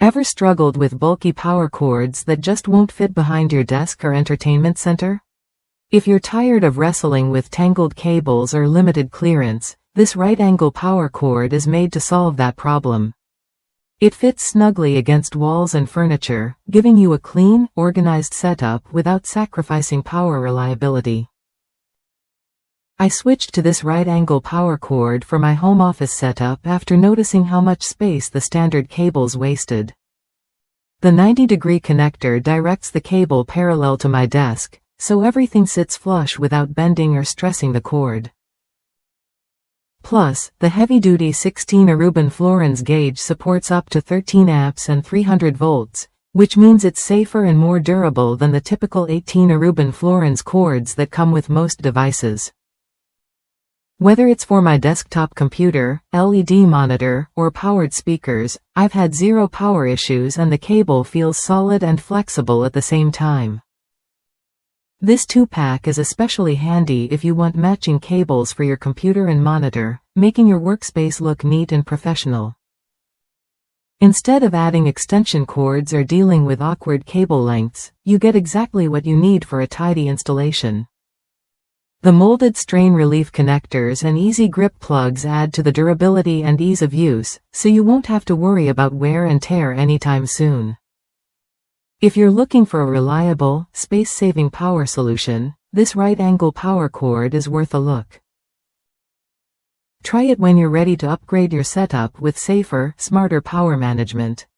Ever struggled with bulky power cords that just won't fit behind your desk or entertainment center? If you're tired of wrestling with tangled cables or limited clearance, this right-angle power cord is made to solve that problem. It fits snugly against walls and furniture, giving you a clean, organized setup without sacrificing power reliability. I switched to this right-angle power cord for my home office setup after noticing how much space the standard cables wasted. The 90-degree connector directs the cable parallel to my desk, so everything sits flush without bending or stressing the cord. Plus, the heavy-duty 16 Aruban Florins gauge supports up to 13 amps and 300 volts, which means it's safer and more durable than the typical 18 Aruban Florins cords that come with most devices. Whether it's for my desktop computer, LED monitor, or powered speakers, I've had zero power issues and the cable feels solid and flexible at the same time. This 2-pack is especially handy if you want matching cables for your computer and monitor, making your workspace look neat and professional. Instead of adding extension cords or dealing with awkward cable lengths, you get exactly what you need for a tidy installation. The molded strain relief connectors and easy grip plugs add to the durability and ease of use, so you won't have to worry about wear and tear anytime soon. If you're looking for a reliable, space-saving power solution, this right-angle power cord is worth a look. Try it when you're ready to upgrade your setup with safer, smarter power management.